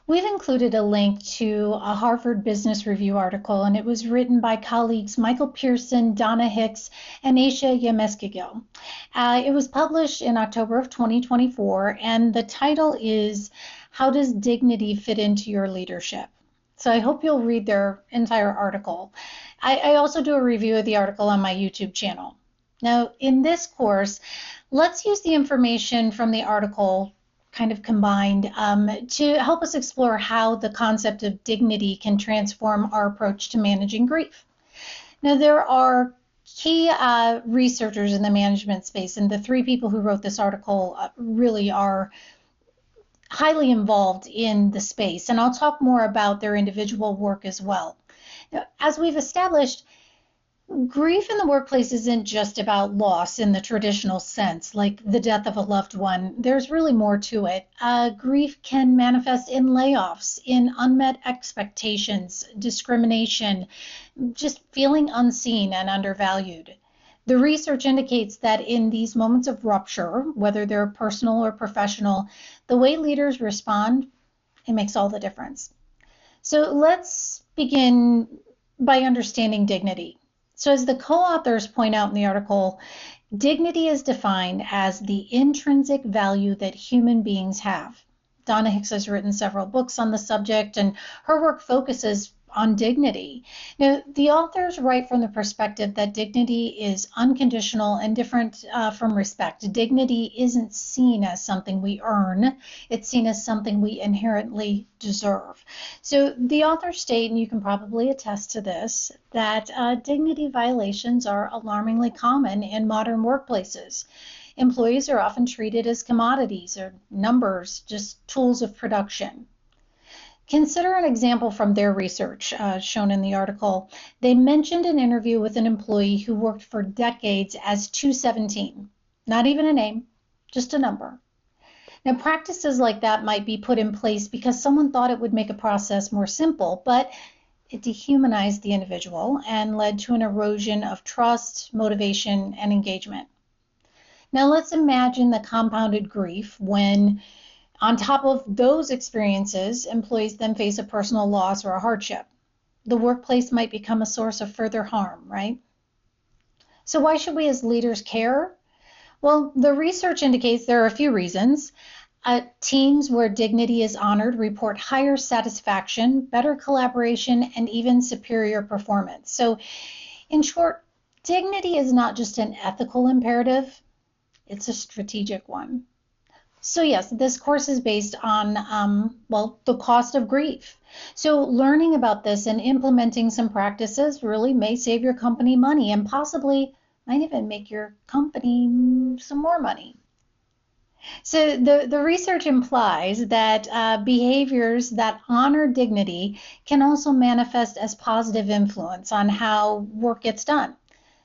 We've included a link to a Harvard Business Review article, and it was written by colleagues Michael Pearson, Donna Hicks, and Aisha Yameskigil. It was published in October of 2024, and the title is How Does Dignity Fit into Your Leadership? So I hope you'll read their entire article. I also do a review of the article on my YouTube channel. Now, in this course, let's use the information from the article kind of combined to help us explore how the concept of dignity can transform our approach to managing grief. Now, there are key researchers in the management space, and the three people who wrote this article really are highly involved in the space, and I'll talk more about their individual work as well. Now, as we've established, grief in the workplace isn't just about loss in the traditional sense, like the death of a loved one. There's really more to it. Grief can manifest in layoffs, in unmet expectations, discrimination, just feeling unseen and undervalued. The research indicates that in these moments of rupture, whether they're personal or professional, the way leaders respond, it makes all the difference. So let's begin by understanding dignity. So as the co-authors point out in the article, dignity is defined as the intrinsic value that human beings have. Donna Hicks has written several books on the subject, and her work focuses on dignity. Now, the authors write from the perspective that dignity is unconditional and different from respect. Dignity isn't seen as something we earn, it's seen as something we inherently deserve. So the authors state, and you can probably attest to this, that dignity violations are alarmingly common in modern workplaces. Employees are often treated as commodities or numbers, just tools of production. Consider an example from their research shown in the article. They mentioned an interview with an employee who worked for decades as 217. Not even a name, just a number. Now, practices like that might be put in place because someone thought it would make a process more simple, but it dehumanized the individual and led to an erosion of trust, motivation, and engagement. Now, let's imagine the compounded grief when, on top of those experiences, employees then face a personal loss or a hardship. The workplace might become a source of further harm, right? So why should we as leaders care? Well, the research indicates there are a few reasons. Teams where dignity is honored report higher satisfaction, better collaboration, and even superior performance. So in short, dignity is not just an ethical imperative, it's a strategic one. So yes, this course is based on, the cost of grief. So learning about this and implementing some practices really may save your company money and possibly might even make your company some more money. So the research implies that behaviors that honor dignity can also manifest as positive influence on how work gets done.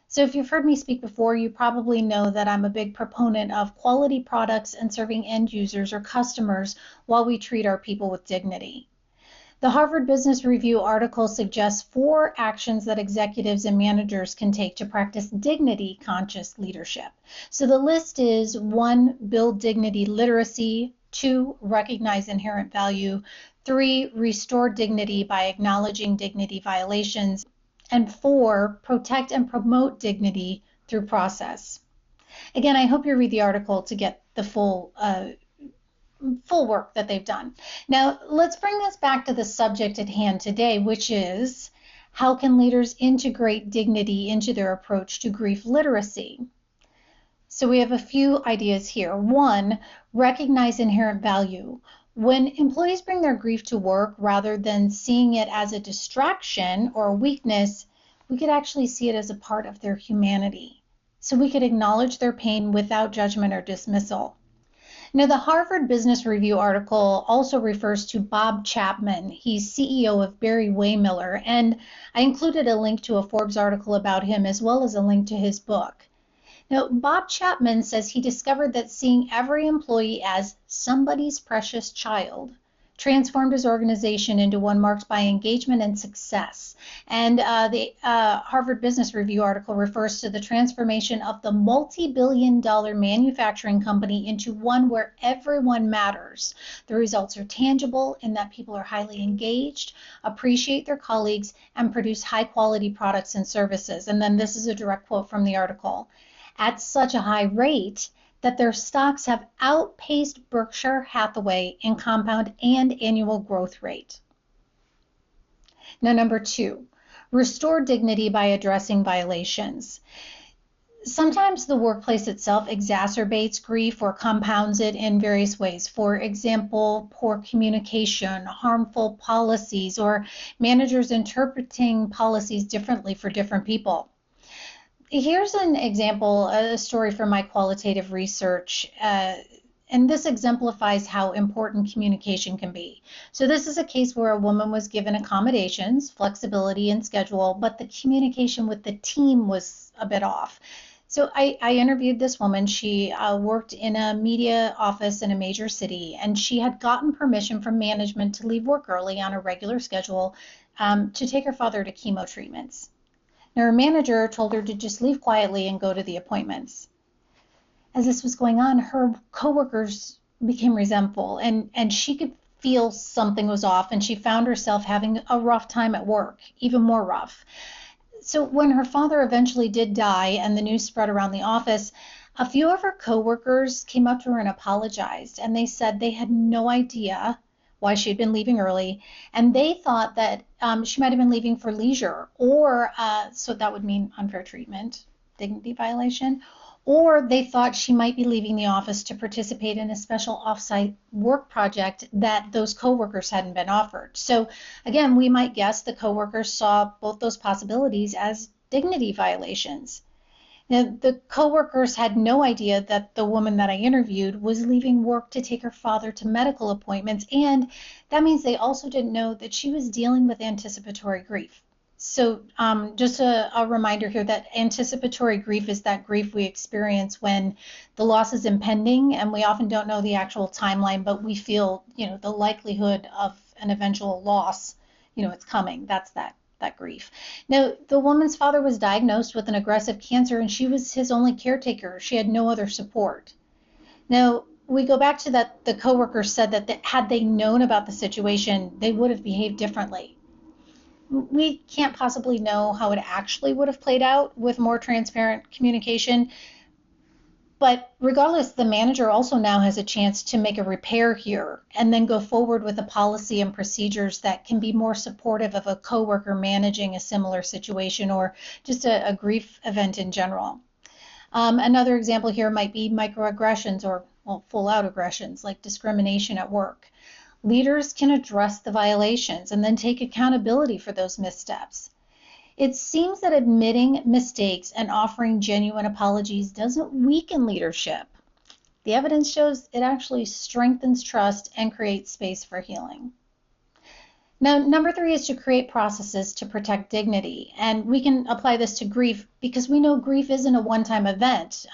So if you've heard me speak before, you probably know that I'm a big proponent of quality products and serving end users or customers while we treat our people with dignity. The Harvard Business Review article suggests 4 actions that executives and managers can take to practice dignity-conscious leadership. So the list is 1, build dignity literacy, 2, recognize inherent value, 3, restore dignity by acknowledging dignity violations, and 4, protect and promote dignity through process. Again, I hope you read the article to get the full work that they've done. Now, let's bring this back to the subject at hand today, which is how can leaders integrate dignity into their approach to grief literacy? So we have a few ideas here. 1, recognize inherent value. When employees bring their grief to work rather than seeing it as a distraction or a weakness, we could actually see it as a part of their humanity. So we could acknowledge their pain without judgment or dismissal. Now, the Harvard Business Review article also refers to Bob Chapman. He's CEO of Barry-Wehmiller, and I included a link to a Forbes article about him as well as a link to his book. Now, Bob Chapman says he discovered that seeing every employee as somebody's precious child transformed his organization into one marked by engagement and success. And the Harvard Business Review article refers to the transformation of the multi-billion-dollar manufacturing company into one where everyone matters. The results are tangible in that people are highly engaged, appreciate their colleagues, and produce high-quality products and services. And then this is a direct quote from the article. At such a high rate that their stocks have outpaced Berkshire Hathaway in compound and annual growth rate. Now, number 2, restore dignity by addressing violations. Sometimes the workplace itself exacerbates grief or compounds it in various ways. For example, poor communication, harmful policies, or managers interpreting policies differently for different people. Here's an example, a story from my qualitative research, and this exemplifies how important communication can be. So this is a case where a woman was given accommodations, flexibility in schedule, but the communication with the team was a bit off. So I interviewed this woman. She worked in a media office in a major city, and she had gotten permission from management to leave work early on a regular schedule to take her father to chemo treatments. Now, her manager told her to just leave quietly and go to the appointments. As this was going on, her coworkers became resentful, and she could feel something was off, and she found herself having a rough time at work, even more rough. So when her father eventually did die and the news spread around the office, a few of her coworkers came up to her and apologized, and they said they had no idea why she had been leaving early, and they thought that she might have been leaving for leisure, or so that would mean unfair treatment, dignity violation, or they thought she might be leaving the office to participate in a special off-site work project that those coworkers hadn't been offered. So again, we might guess the coworkers saw both those possibilities as dignity violations. Now, the coworkers had no idea that the woman that I interviewed was leaving work to take her father to medical appointments, and that means they also didn't know that she was dealing with anticipatory grief. So just a reminder here that anticipatory grief is that grief we experience when the loss is impending, and we often don't know the actual timeline, but we feel, the likelihood of an eventual loss, it's coming. That's that grief. Now, the woman's father was diagnosed with an aggressive cancer, and she was his only caretaker. She had no other support. Now, we go back to that the coworkers said that had they known about the situation, they would have behaved differently. We can't possibly know how it actually would have played out with more transparent communication. But regardless, the manager also now has a chance to make a repair here and then go forward with a policy and procedures that can be more supportive of a coworker managing a similar situation or just a grief event in general. Another example here might be microaggressions or full-out aggressions like discrimination at work. Leaders can address the violations and then take accountability for those missteps. It seems that admitting mistakes and offering genuine apologies doesn't weaken leadership. The evidence shows it actually strengthens trust and creates space for healing. Now, number 3 is to create processes to protect dignity. And we can apply this to grief because we know grief isn't a one-time event,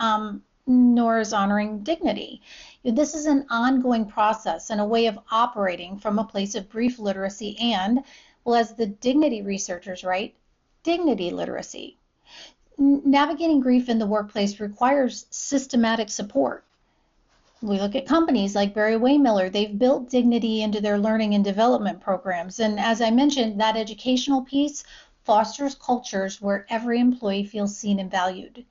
nor is honoring dignity. This is an ongoing process and a way of operating from a place of grief literacy and, as the dignity researchers write, dignity literacy. Navigating grief in the workplace requires systematic support. We look at companies like Berry-Wehmiller. They've built dignity into their learning and development programs. And as I mentioned, that educational piece fosters cultures where every employee feels seen and valued.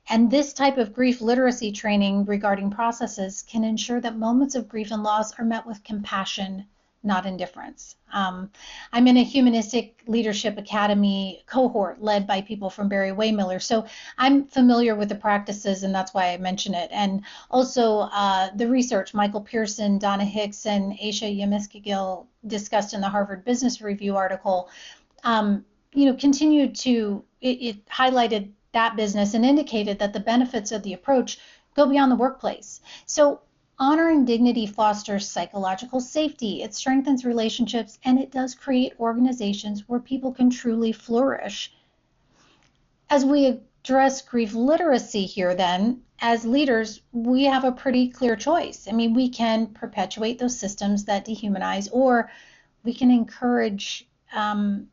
And this type of grief literacy training regarding processes can ensure that moments of grief and loss are met with compassion, not indifference. I'm in a Humanistic Leadership Academy cohort led by people from Berry-Wehmiller, so I'm familiar with the practices, and that's why I mention it. And also the research Michael Pearson, Donna Hicks, and Aisha Yemeskigil discussed in the Harvard Business Review article, continued to, it highlighted that business and indicated that the benefits of the approach go beyond the workplace. So honoring dignity fosters psychological safety, it strengthens relationships, and it does create organizations where people can truly flourish. As we address grief literacy here, then, as leaders, we have a pretty clear choice. I mean, we can perpetuate those systems that dehumanize, or we can encourage to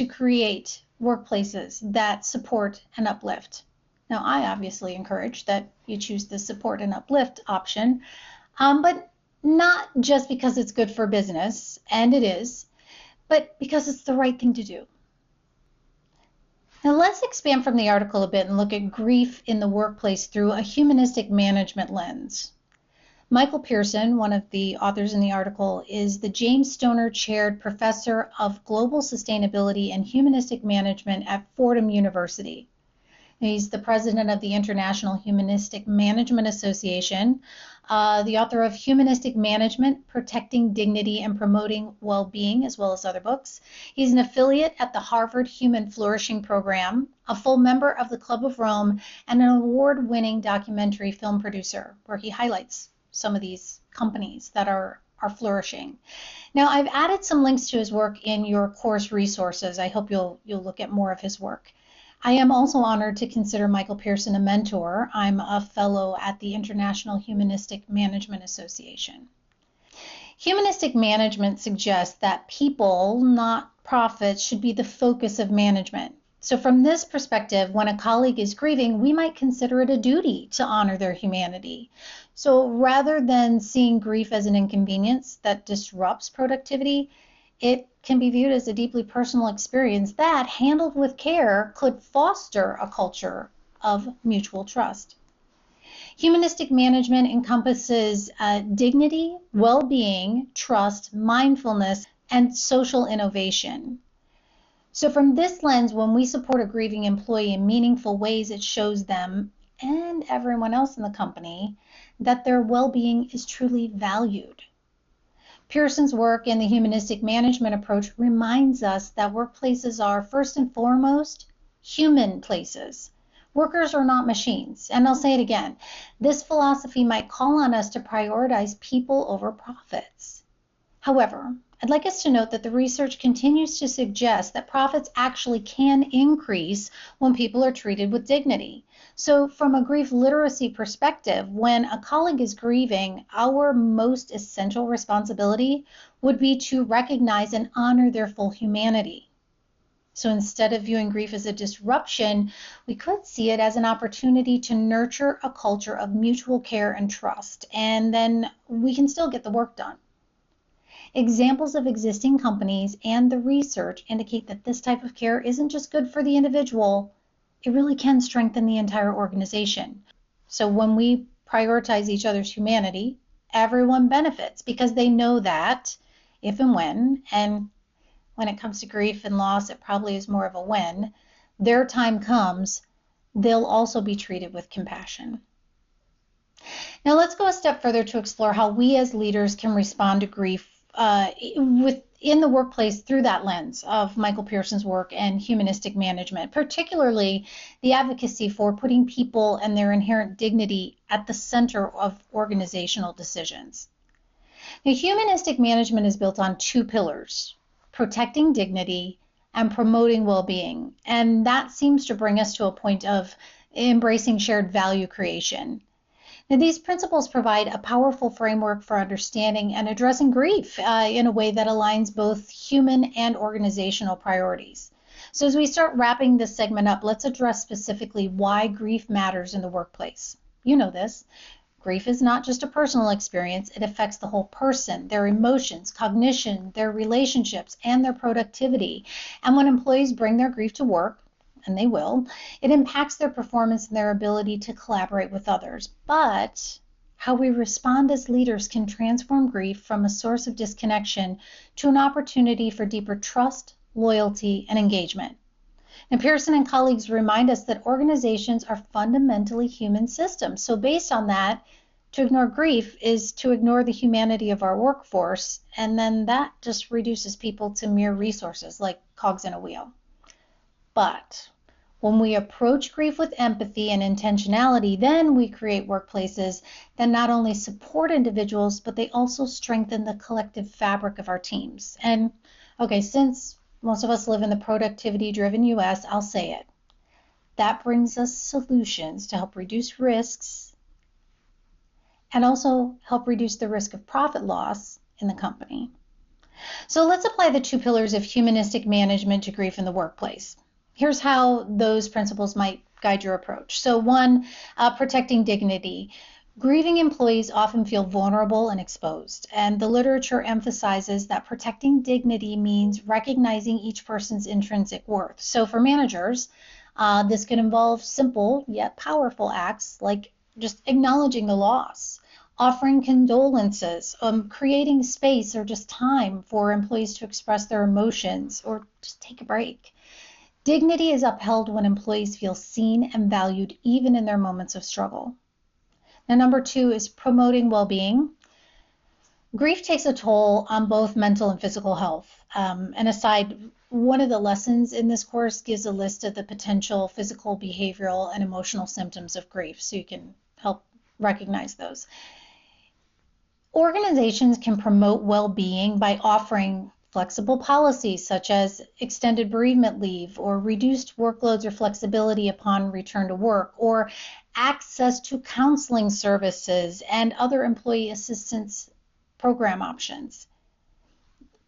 create workplaces that support and uplift. Now, I obviously encourage that you choose the support and uplift option, but not just because it's good for business, and it is, but because it's the right thing to do. Now let's expand from the article a bit and look at grief in the workplace through a humanistic management lens. Michael Pearson, one of the authors in the article, is the James Stoner Chaired Professor of Global Sustainability and Humanistic Management at Fordham University. He's the president of the International Humanistic Management Association, the author of Humanistic Management, Protecting Dignity and Promoting Well-Being, as well as other books. He's an affiliate at the Harvard Human Flourishing Program, a full member of the Club of Rome, and an award-winning documentary film producer, where he highlights some of these companies that are flourishing. Now, I've added some links to his work in your course resources. I hope you'll look at more of his work. I am also honored to consider Michael Pearson a mentor. I'm a fellow at the International Humanistic Management Association. Humanistic management suggests that people, not profits, should be the focus of management. So from this perspective, when a colleague is grieving, we might consider it a duty to honor their humanity. So rather than seeing grief as an inconvenience that disrupts productivity, it can be viewed as a deeply personal experience that, handled with care, could foster a culture of mutual trust. Humanistic management encompasses dignity, well-being, trust, mindfulness, and social innovation. So from this lens, when we support a grieving employee in meaningful ways, it shows them and everyone else in the company that their well-being is truly valued. Pearson's work in the humanistic management approach reminds us that workplaces are, first and foremost, human places. Workers are not machines. And I'll say it again, this philosophy might call on us to prioritize people over profits. However, I'd like us to note that the research continues to suggest that profits actually can increase when people are treated with dignity. So from a grief literacy perspective, when a colleague is grieving, our most essential responsibility would be to recognize and honor their full humanity. So instead of viewing grief as a disruption, we could see it as an opportunity to nurture a culture of mutual care and trust, and then we can still get the work done. Examples of existing companies and the research indicate that this type of care isn't just good for the individual, it really can strengthen the entire organization. So when we prioritize each other's humanity, everyone benefits because they know that if and when it comes to grief and loss, it probably is more of a when, their time comes, they'll also be treated with compassion. Now let's go a step further to explore how we as leaders can respond to grief in the workplace through that lens of Michael Pearson's work and humanistic management, particularly the advocacy for putting people and their inherent dignity at the center of organizational decisions. Now, humanistic management is built on two pillars: protecting dignity and promoting well-being, and that seems to bring us to a point of embracing shared value creation. Now, these principles provide a powerful framework for understanding and addressing grief in a way that aligns both human and organizational priorities. So as we start wrapping this segment up, let's address specifically why grief matters in the workplace. You know this. Grief is not just a personal experience. It affects the whole person, their emotions, cognition, their relationships, and their productivity. And when employees bring their grief to work, and they will, it impacts their performance and their ability to collaborate with others. But how we respond as leaders can transform grief from a source of disconnection to an opportunity for deeper trust, loyalty, and engagement. Now, Pearson and colleagues remind us that organizations are fundamentally human systems. So based on that, to ignore grief is to ignore the humanity of our workforce, and then that just reduces people to mere resources like cogs in a wheel. But when we approach grief with empathy and intentionality, then we create workplaces that not only support individuals, but they also strengthen the collective fabric of our teams. And okay, since most of us live in the productivity-driven US, I'll say it. That brings us solutions to help reduce risks and also help reduce the risk of profit loss in the company. So let's apply the 2 pillars of humanistic management to grief in the workplace. Here's how those principles might guide your approach. So 1, protecting dignity. Grieving employees often feel vulnerable and exposed, and the literature emphasizes that protecting dignity means recognizing each person's intrinsic worth. So for managers, this can involve simple yet powerful acts like just acknowledging the loss, offering condolences, creating space or just time for employees to express their emotions or just take a break. Dignity is upheld when employees feel seen and valued even in their moments of struggle. Now, number 2 is promoting well-being. Grief takes a toll on both mental and physical health. And aside, one of the lessons in this course gives a list of the potential physical, behavioral, and emotional symptoms of grief, so you can help recognize those. Organizations can promote well-being by offering flexible policies such as extended bereavement leave or reduced workloads or flexibility upon return to work, or access to counseling services and other employee assistance program options.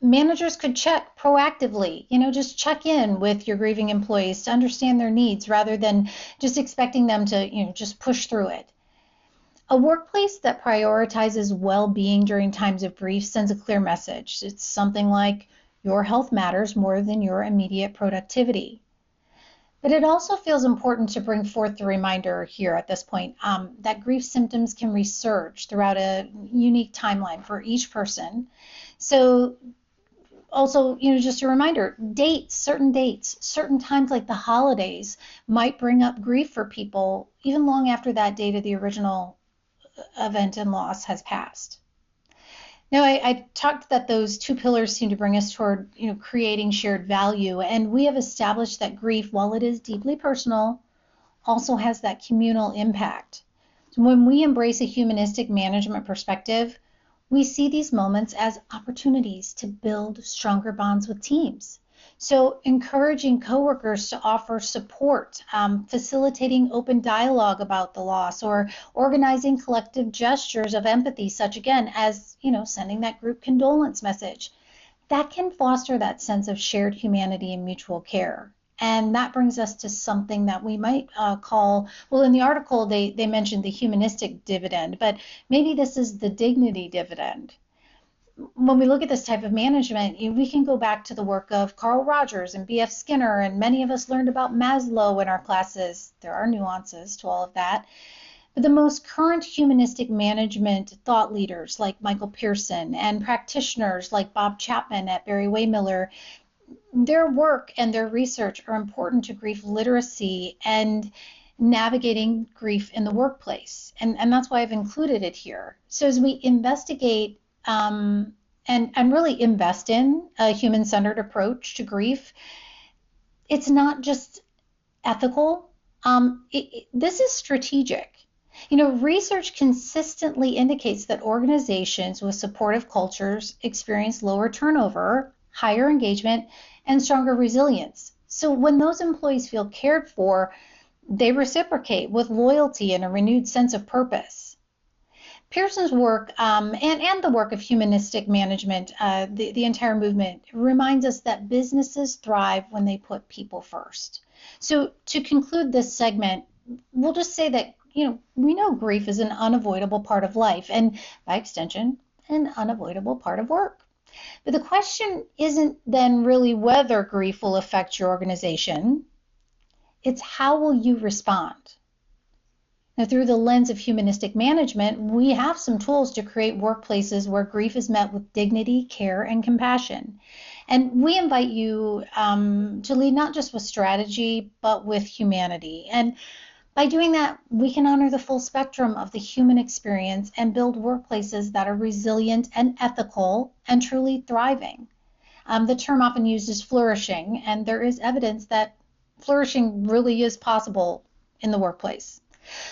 Managers could check proactively, just check in with your grieving employees to understand their needs rather than just expecting them to, just push through it. A workplace that prioritizes well-being during times of grief sends a clear message. It's something like, your health matters more than your immediate productivity. But it also feels important to bring forth the reminder here at this point that grief symptoms can resurge throughout a unique timeline for each person. So also, just a reminder, certain dates, certain times like the holidays might bring up grief for people even long after that date of the original event and loss has passed. Now, I talked that those 2 pillars seem to bring us toward, creating shared value, and we have established that grief, while it is deeply personal, also has that communal impact. So when we embrace a humanistic management perspective, we see these moments as opportunities to build stronger bonds with teams. So encouraging coworkers to offer support, facilitating open dialogue about the loss, or organizing collective gestures of empathy, such again as, sending that group condolence message. That can foster that sense of shared humanity and mutual care. And that brings us to something that we might call, well, in the article, they mentioned the humanistic dividend, but maybe this is the dignity dividend. When we look at this type of management, we can go back to the work of Carl Rogers and B.F. Skinner, and many of us learned about Maslow in our classes. There are nuances to all of that. But the most current humanistic management thought leaders like Michael Pearson and practitioners like Bob Chapman at Barry-Wehmiller, their work and their research are important to grief literacy and navigating grief in the workplace. And that's why I've included it here. So as we investigate and really invest in a human-centered approach to grief, it's not just ethical. This is strategic. Research consistently indicates that organizations with supportive cultures experience lower turnover, higher engagement, and stronger resilience. So when those employees feel cared for, they reciprocate with loyalty and a renewed sense of purpose. Pearson's work and the work of humanistic management, the entire movement, reminds us that businesses thrive when they put people first. So to conclude this segment, we'll just say that, we know grief is an unavoidable part of life and, by extension, an unavoidable part of work. But the question isn't then really whether grief will affect your organization. It's how will you respond? Now, through the lens of humanistic management, we have some tools to create workplaces where grief is met with dignity, care, and compassion. And we invite you to lead not just with strategy, but with humanity. And by doing that, we can honor the full spectrum of the human experience and build workplaces that are resilient and ethical and truly thriving. The term often used is flourishing, and there is evidence that flourishing really is possible in the workplace.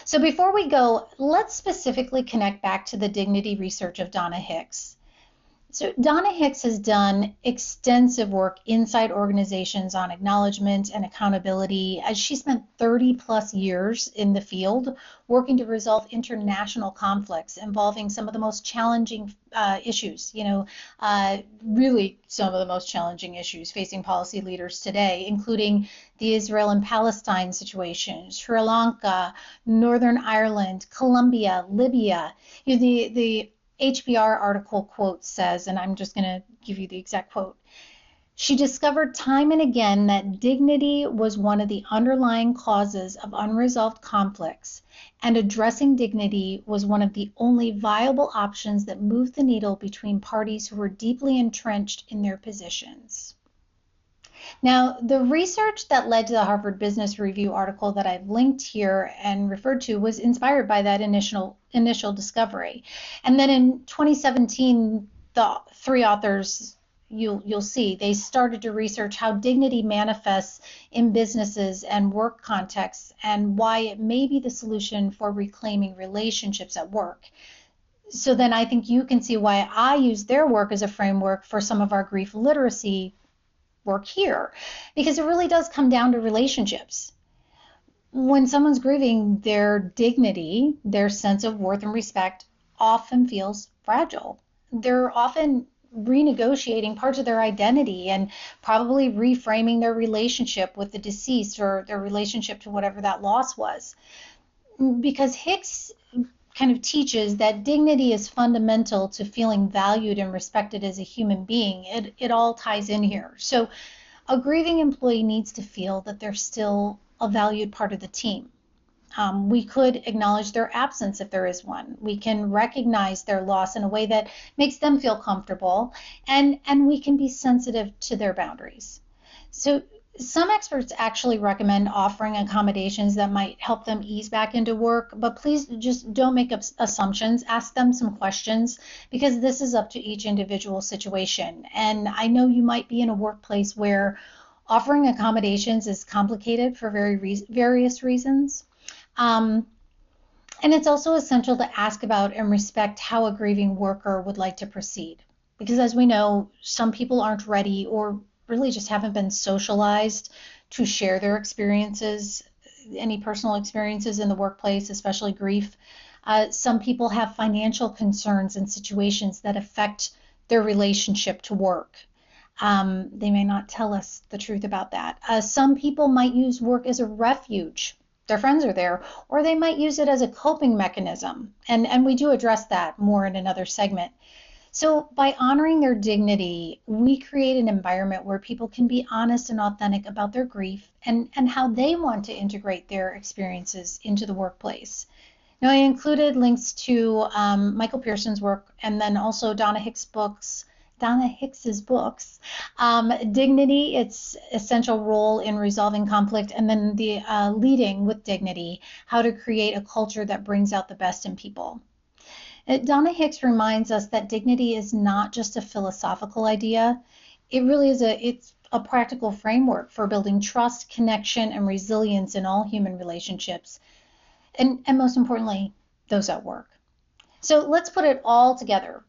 So before we go, let's specifically connect back to the dignity research of Donna Hicks. So Donna Hicks has done extensive work inside organizations on acknowledgement and accountability, as she spent 30 plus years in the field working to resolve international conflicts involving some of the most challenging issues, really some of the most challenging issues facing policy leaders today, including the Israel and Palestine situation, Sri Lanka, Northern Ireland, Colombia, Libya. The HBR article quote says, and I'm just going to give you the exact quote, she discovered time and again that dignity was one of the underlying causes of unresolved conflicts, and addressing dignity was one of the only viable options that moved the needle between parties who were deeply entrenched in their positions. Now, the research that led to the Harvard Business Review article that I've linked here and referred to was inspired by that initial discovery. And then in 2017, the three authors, you'll see, they started to research how dignity manifests in businesses and work contexts and why it may be the solution for reclaiming relationships at work. So then I think you can see why I use their work as a framework for some of our grief literacy work here, because it really does come down to relationships. When someone's grieving, their dignity, their sense of worth and respect often feels fragile. They're often renegotiating parts of their identity and probably reframing their relationship with the deceased or their relationship to whatever that loss was. Because Hicks kind of teaches that dignity is fundamental to feeling valued and respected as a human being. It all ties in here. So a grieving employee needs to feel that they're still a valued part of the team. We could acknowledge their absence if there is one. We can recognize their loss in a way that makes them feel comfortable, and we can be sensitive to their boundaries. So some experts actually recommend offering accommodations that might help them ease back into work, but please just don't make assumptions. Ask them some questions, because this is up to each individual situation. And I know you might be in a workplace where offering accommodations is complicated for various reasons. And it's also essential to ask about and respect how a grieving worker would like to proceed. Because as we know, some people aren't ready or really just haven't been socialized to share their experiences, any personal experiences in the workplace, especially grief. Some people have financial concerns and situations that affect their relationship to work. They may not tell us the truth about that. Some people might use work as a refuge. Their friends are there, or they might use it as a coping mechanism. And we do address that more in another segment. So by honoring their dignity, we create an environment where people can be honest and authentic about their grief and how they want to integrate their experiences into the workplace. Now, I included links to Michael Pearson's work and then also Donna Hicks's books, Dignity, its essential role in resolving conflict, and then the Leading with Dignity, how to create a culture that brings out the best in people. Donna Hicks reminds us that dignity is not just a philosophical idea. It really is it's a practical framework for building trust, connection, and resilience in all human relationships, and most importantly, those at work. So let's put it all together.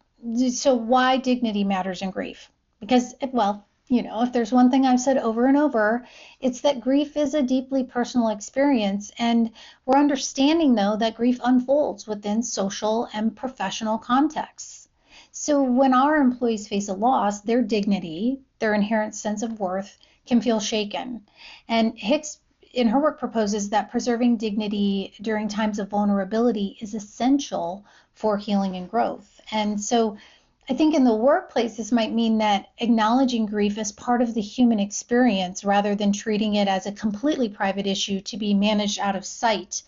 So why dignity matters in grief? Because, well, if there's one thing I've said over and over, it's that grief is a deeply personal experience, and we're understanding, though, that grief unfolds within social and professional contexts. So when our employees face a loss, their dignity, their inherent sense of worth, can feel shaken. And Hicks, in her work, proposes that preserving dignity during times of vulnerability is essential for healing and growth. And so I think in the workplace, this might mean that acknowledging grief as part of the human experience rather than treating it as a completely private issue to be managed out of sight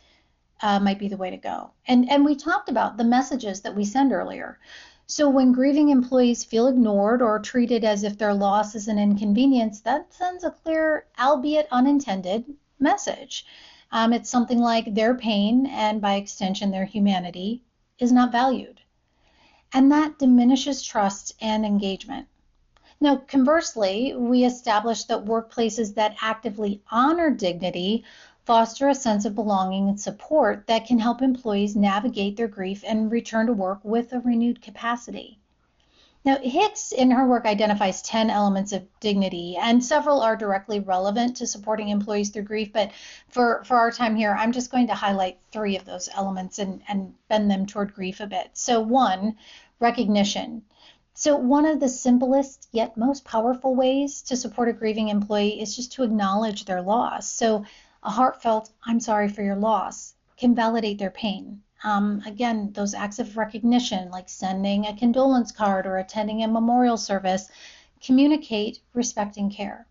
might be the way to go. And we talked about the messages that we send earlier. So when grieving employees feel ignored or treated as if their loss is an inconvenience, that sends a clear, albeit unintended, message. It's something like their pain, and by extension their humanity, is not valued. And that diminishes trust and engagement. Now, conversely, we establish that workplaces that actively honor dignity foster a sense of belonging and support that can help employees navigate their grief and return to work with a renewed capacity. Now, Hicks in her work identifies 10 elements of dignity, and several are directly relevant to supporting employees through grief. But for our time here, I'm just going to highlight 3 of those elements and bend them toward grief a bit. So, one, recognition. So, one of the simplest yet most powerful ways to support a grieving employee is just to acknowledge their loss. So, a heartfelt, I'm sorry for your loss, can validate their pain. Again, those acts of recognition, like sending a condolence card or attending a memorial service, communicate respect and care.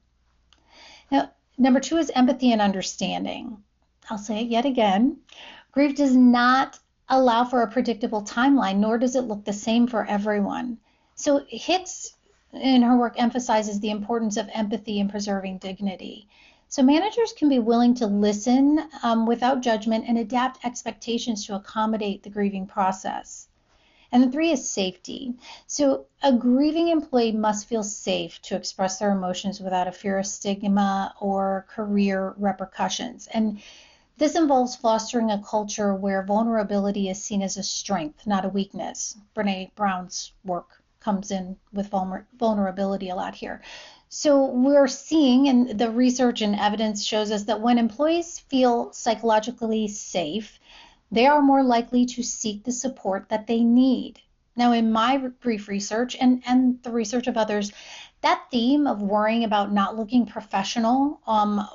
Now, number 2 is empathy and understanding. I'll say it yet again. Grief does not allow for a predictable timeline, nor does it look the same for everyone. So Hicks in her work emphasizes the importance of empathy in preserving dignity. So managers can be willing to listen without judgment and adapt expectations to accommodate the grieving process. And the 3 is safety. So a grieving employee must feel safe to express their emotions without a fear of stigma or career repercussions. And this involves fostering a culture where vulnerability is seen as a strength, not a weakness. Brene Brown's work comes in with vulnerability a lot here. So we're seeing, and the research and evidence shows us that when employees feel psychologically safe, they are more likely to seek the support that they need. Now, in my brief research and the research of others, that theme of worrying about not looking professional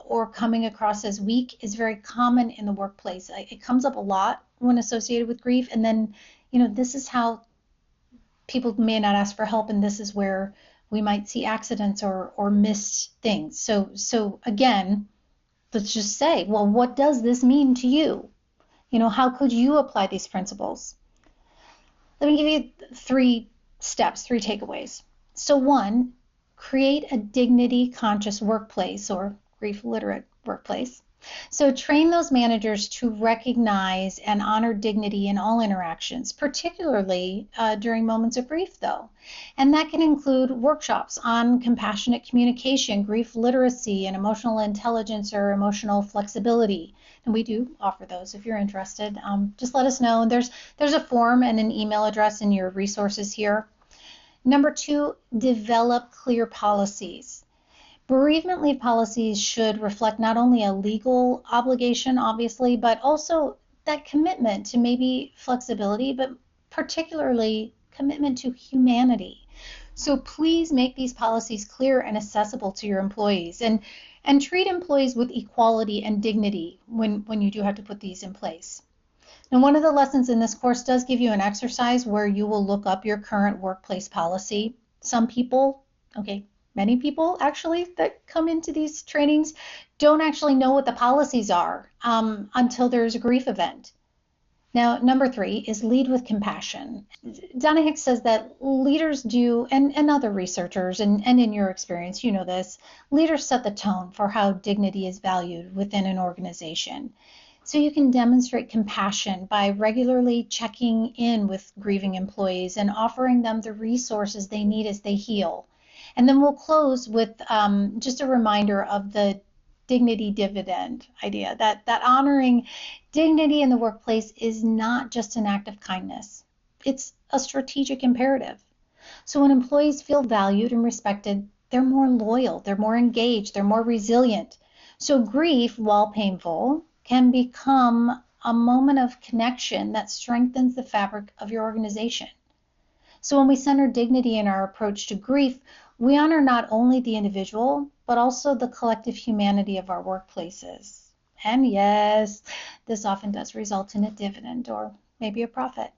or coming across as weak is very common in the workplace. It comes up a lot when associated with grief. And then, this is how people may not ask for help, and this is where we might see accidents or missed things. So again, let's just say, well, what does this mean to you? How could you apply these principles? Let me give you 3 steps, 3 takeaways. So 1, create a dignity conscious workplace or grief literate workplace. So train those managers to recognize and honor dignity in all interactions, particularly during moments of grief, though. And that can include workshops on compassionate communication, grief literacy, and emotional intelligence or emotional flexibility. And we do offer those if you're interested. Just let us know. And there's a form and an email address in your resources here. Number 2, develop clear policies. Bereavement leave policies should reflect not only a legal obligation, obviously, but also that commitment to maybe flexibility, but particularly commitment to humanity. So please make these policies clear and accessible to your employees and treat employees with equality and dignity when you do have to put these in place. Now, one of the lessons in this course does give you an exercise where you will look up your current workplace policy. Some people, many people actually that come into these trainings don't actually know what the policies are until there's a grief event. Now, number 3 is lead with compassion. Donna Hicks says that leaders do, and other researchers, and in your experience, you know this, leaders set the tone for how dignity is valued within an organization. So you can demonstrate compassion by regularly checking in with grieving employees and offering them the resources they need as they heal. And then we'll close with just a reminder of the dignity dividend idea, that honoring dignity in the workplace is not just an act of kindness. It's a strategic imperative. So when employees feel valued and respected, they're more loyal, they're more engaged, they're more resilient. So grief, while painful, can become a moment of connection that strengthens the fabric of your organization. So when we center dignity in our approach to grief, we honor not only the individual, but also the collective humanity of our workplaces. And yes, this often does result in a dividend or maybe a profit.